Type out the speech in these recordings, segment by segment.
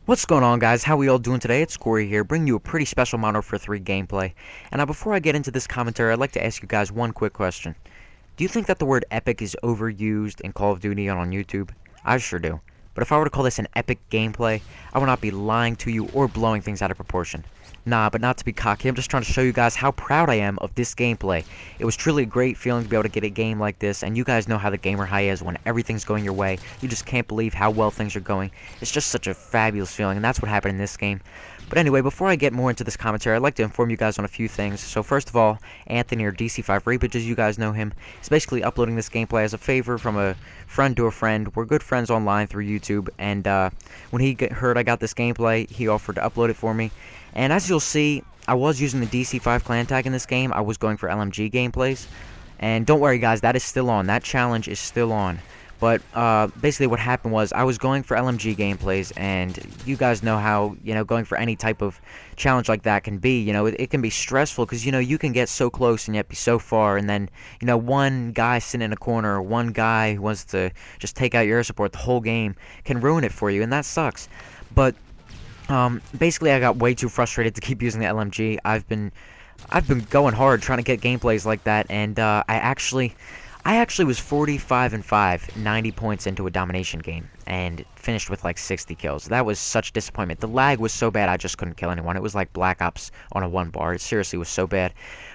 What's going on, guys? How we all doing today? It's Corey here, bringing you a pretty special Modern Warfare 3 gameplay. And now, before I get into this commentary, I'd like to ask you guys one quick question. Do you think that the word epic is overused in Call of Duty and on YouTube? I sure do. But if I were to call this an epic gameplay, I would not be lying to you or blowing things out of proportion. Nah, but not to be cocky, I'm just trying to show you guys how proud I am of this gameplay. It was truly a great feeling to be able to get a game like this, and you guys know how the gamer high is when everything's going your way. You just can't believe how well things are going. It's just such a fabulous feeling, and that's what happened in this game. But anyway, before I get more into this commentary, I'd like to inform you guys on a few things. So first of all, Anthony, or DC5 Reapage, as you guys know him, is basically uploading this gameplay as a favor from a friend to a friend. We're good friends online through YouTube, and when he heard I got this gameplay, he offered to upload it for me. And as you'll see, I was using the DC5 clan tag in this game. I was going for LMG gameplays. And don't worry, guys, that is still on. That challenge is still on. But basically what happened was I was going for LMG gameplays, and you guys know how, going for any type of challenge like that can be. It can be stressful because, you can get so close and yet be so far, and then, one guy sitting in a corner, or one guy who wants to just take out your air support the whole game can ruin it for you, and that sucks. But basically I got way too frustrated to keep using the LMG. I've been going hard trying to get gameplays like that, and I actually was 45-5, 90 points into a domination game, and finished with like 60 kills. That was such disappointment. The lag was so bad I just couldn't kill anyone. It was like Black Ops on a 1 bar. It seriously was so bad.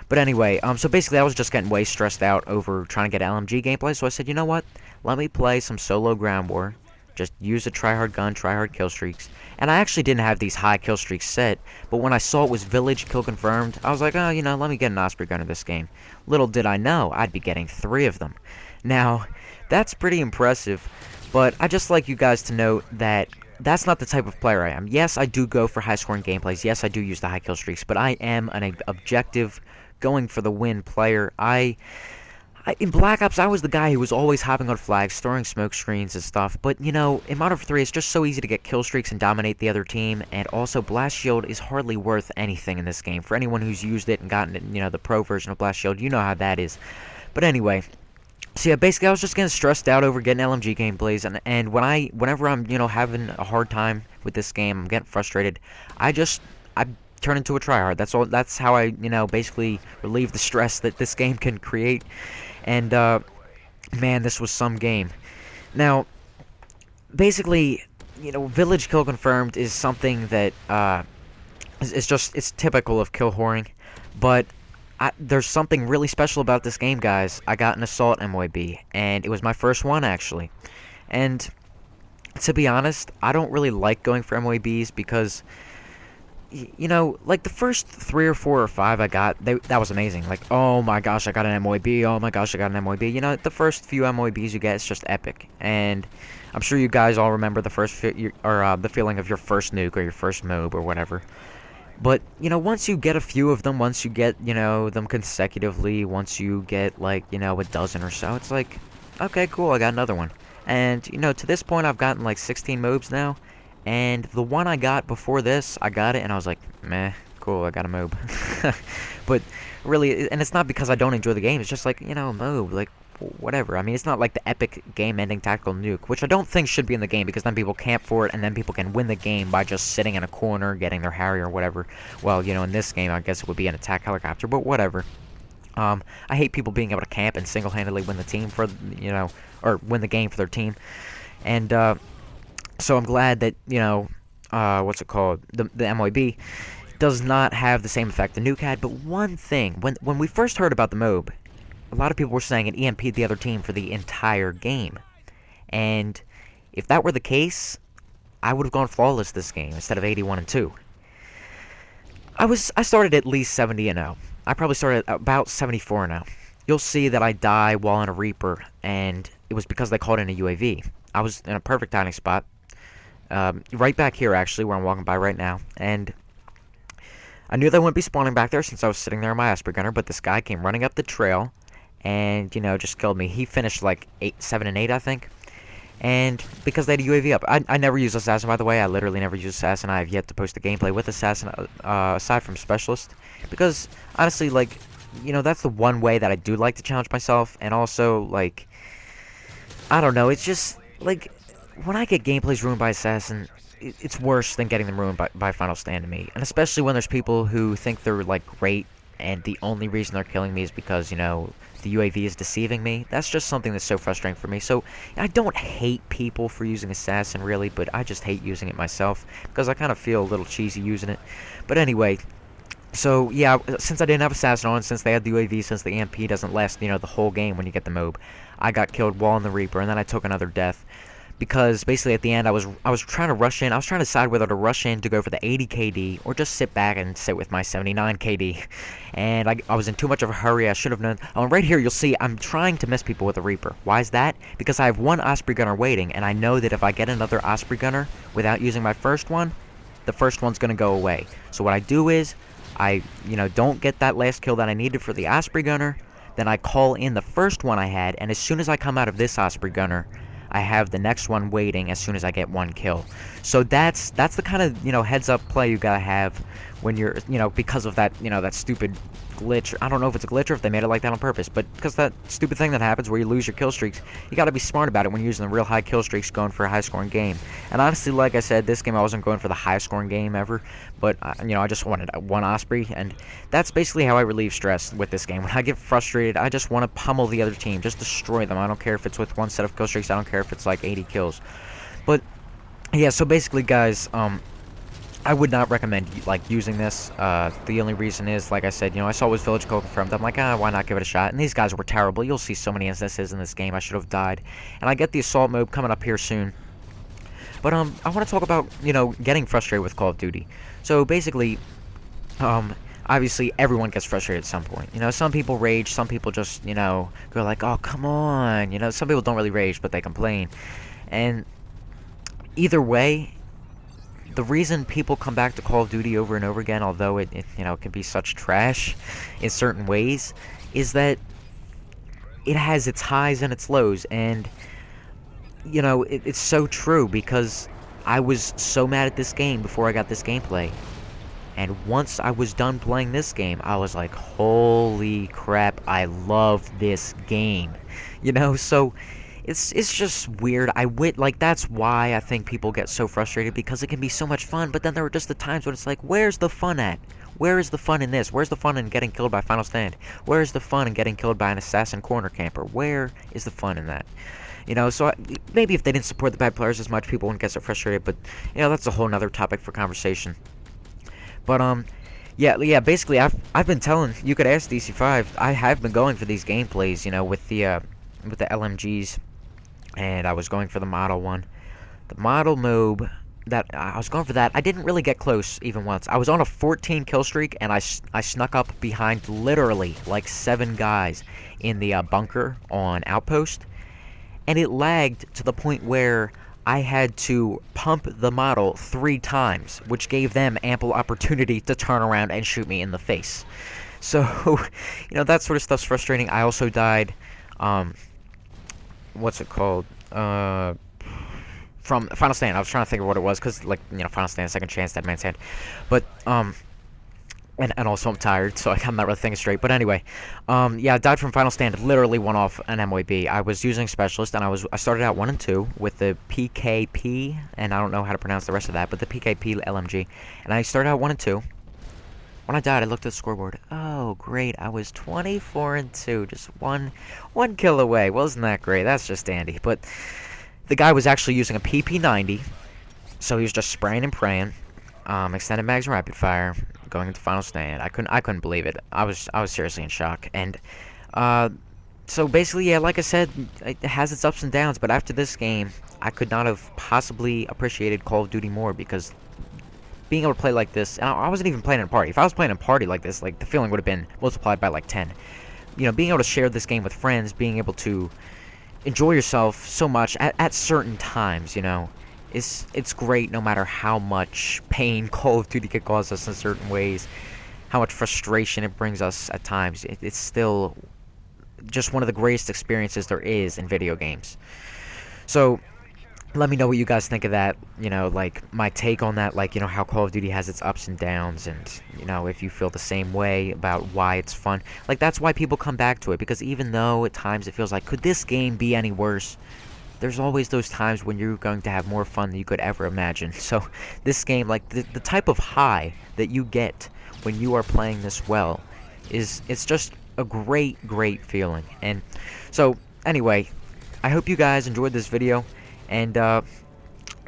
But anyway, so basically I was just getting way stressed out over trying to get LMG gameplay, so I said, you know what? Let me play some solo ground war. Just use a tryhard gun, tryhard kill streaks. And I actually didn't have these high kill streaks set, but when I saw it was village kill confirmed, I was like, oh, let me get an Osprey gun in this game. Little did I know, I'd be getting 3 of them. Now, that's pretty impressive, but I just like you guys to note that that's not the type of player I am. Yes, I do go for high scoring gameplays. Yes, I do use the high kill streaks, but I am an objective, going for the win player. In Black Ops, I was the guy who was always hopping on flags, throwing smoke screens and stuff, but, in Modern Warfare 3, it's just so easy to get kill streaks and dominate the other team, and also Blast Shield is hardly worth anything in this game. For anyone who's used it and gotten it, the pro version of Blast Shield, you know how that is. But anyway, so yeah, basically I was just getting stressed out over getting LMG gameplays, and whenever I'm, having a hard time with this game, I'm getting frustrated, I turn into a tryhard. That's how I, basically relieve the stress that this game can create. And, man, this was some game. Now, basically, village kill confirmed is something that, it's typical of kill whoring. But there's something really special about this game, guys. I got an assault MOAB, and it was my first one, actually. And, to be honest, I don't really like going for MOABs because, like the first 3 or 4 or 5 I got, that was amazing. Like, oh my gosh, I got an MOAB. Oh my gosh, I got an MOAB. The first few MOABs you get, it's just epic. And I'm sure you guys all remember the the feeling of your first nuke or your first MOAB or whatever. But, once you get a few of them, once you get, them consecutively, once you get, like, a dozen or so, it's like, okay, cool, I got another one. And, to this point, I've gotten, like, 16 MOABs now. And the one I got before this, I got it, and I was like, meh, cool, I got a MOAB. But really, and it's not because I don't enjoy the game, it's just like, MOAB, like, whatever. I mean, it's not like the epic game-ending tactical nuke, which I don't think should be in the game, because then people camp for it, and then people can win the game by just sitting in a corner, getting their Harrier or whatever. Well, in this game, I guess it would be an attack helicopter, but whatever. I hate people being able to camp and single-handedly win the team for, or win the game for their team. And, so I'm glad that, what's it called, the MOAB does not have the same effect the nuke had. But one thing, when we first heard about the MOAB, a lot of people were saying it EMP'd the other team for the entire game. And if that were the case, I would have gone flawless this game instead of 81-2. I started at least 70-0. I probably started at about 74-0. You'll see that I die while in a Reaper, and it was because they called in a UAV. I was in a perfect hiding spot. Right back here, actually, where I'm walking by right now, and I knew they wouldn't be spawning back there since I was sitting there on my Asper Gunner, but this guy came running up the trail, and, just killed me. He finished, like, 7 and 8, I think, and because they had a UAV up. I never use Assassin, by the way. I literally never use Assassin. I have yet to post a gameplay with Assassin, aside from Specialist, because, honestly, like, that's the one way that I do like to challenge myself, and also, like, I don't know, it's just, like, when I get gameplays ruined by Assassin, it's worse than getting them ruined by Final Stand to me. And especially when there's people who think they're like great and the only reason they're killing me is because, the UAV is deceiving me. That's just something that's so frustrating for me. So I don't hate people for using Assassin really, but I just hate using it myself because I kind of feel a little cheesy using it. But anyway, so yeah, since I didn't have Assassin on, since they had the UAV, since the EMP doesn't last, the whole game when you get the MOAB, I got killed while in the Reaper, and then I took another death. Because basically at the end I was trying to rush in. I was trying to decide whether to rush in to go for the 80 KD or just sit back and sit with my 79 KD. And I was in too much of a hurry. I should have known. Right here you'll see I'm trying to miss people with a Reaper. Why is that? Because I have one Osprey Gunner waiting, and I know that if I get another Osprey Gunner without using my first one, the first one's going to go away. So what I do is I don't get that last kill that I needed for the Osprey Gunner. Then I call in the first one I had, and as soon as I come out of this Osprey Gunner, I have the next one waiting as soon as I get one kill. So that's the kind of, heads up play you gotta have when you're, because of that, that stupid glitch. I don't know if it's a glitch or if they made it like that on purpose, but because that stupid thing that happens where you lose your kill streaks, you gotta be smart about it when you're using the real high kill streaks going for a high scoring game. And honestly, like I said, this game I wasn't going for the highest scoring game ever, but, I just wanted one Osprey, and that's basically how I relieve stress with this game. When I get frustrated, I just want to pummel the other team, just destroy them. I don't care if it's with one set of kill streaks, I don't care if it's like 80 kills. But, yeah, so basically, guys, I would not recommend using this. The only reason is, like I said, I saw it was Village Code confirmed. I'm like, why not give it a shot? And these guys were terrible. You'll see so many instances in this game. I should have died. And I get the assault mode coming up here soon. But I want to talk about getting frustrated with Call of Duty. So basically, obviously everyone gets frustrated at some point. Some people rage. Some people just go like, oh come on. Some people don't really rage, but they complain. And either way, the reason people come back to Call of Duty over and over again, although it can be such trash in certain ways, is that it has its highs and its lows. And it's so true, because I was so mad at this game before I got this gameplay. And once I was done playing this game, I was like, holy crap, I love this game. So it's just weird. That's why I think people get so frustrated, because it can be so much fun, but then there are just the times when it's like, where's the fun at? Where is the fun in this? Where's the fun in getting killed by Final Stand? Where is the fun in getting killed by an assassin corner camper? Where is the fun in that? So maybe if they didn't support the bad players as much, people wouldn't get so frustrated, but, that's a whole nother topic for conversation. But, yeah, basically, I've been telling, you could ask DC5, I have been going for these gameplays, with the LMGs, and I was going for the model one. The model MOAB, that I was going for that. I didn't really get close even once. I was on a 14 kill streak, and I snuck up behind literally, like 7 guys in the bunker on Outpost. And it lagged to the point where I had to pump the model 3 times, which gave them ample opportunity to turn around and shoot me in the face. So, that sort of stuff's frustrating. I also died, what's it called? From Final Stand. I was trying to think of what it was, because, Final Stand, Second Chance, Dead Man's Hand. But, and also I'm tired, so I'm not really thinking straight. But anyway, yeah, I died from Final Stand. Literally went off an MOAB. I was using Specialist, and I started out 1 and 2 with the PKP, and I don't know how to pronounce the rest of that, but the PKP LMG. And I started out 1 and 2. When I died, I looked at the scoreboard. Oh, great! I was 24 and 2, just one kill away. Well, isn't that great? That's just dandy. But the guy was actually using a PP90, so he was just spraying and praying. Extended mags and rapid fire, going into Final Stand. I couldn't believe it. I was seriously in shock. And so basically, yeah, like I said, it has its ups and downs. But after this game, I could not have possibly appreciated Call of Duty more, because being able to play like this, and I wasn't even playing in a party. If I was playing in a party like this, the feeling would have been multiplied by 10. Being able to share this game with friends, being able to enjoy yourself so much at certain times, it's great, no matter how much pain Call of Duty can cause us in certain ways, how much frustration it brings us at times. It's still just one of the greatest experiences there is in video games. So let me know what you guys think of that, my take on that, how Call of Duty has its ups and downs, and, if you feel the same way about why it's fun. That's why people come back to it, because even though at times it feels like, could this game be any worse? there's always those times when you're going to have more fun than you could ever imagine. So this game, like the type of high that you get when you are playing this well, it's just a great feeling. And so anyway, I hope you guys enjoyed this video, and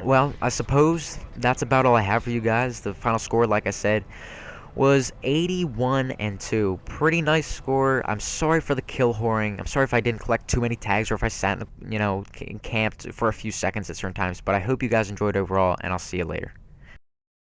well, I suppose that's about all I have for you guys. The final score, like I said, was 81-2. Pretty nice score. I'm sorry for the kill whoring. I'm sorry if I didn't collect too many tags or if I sat in, camped for a few seconds at certain times. But I hope you guys enjoyed overall, and I'll see you later.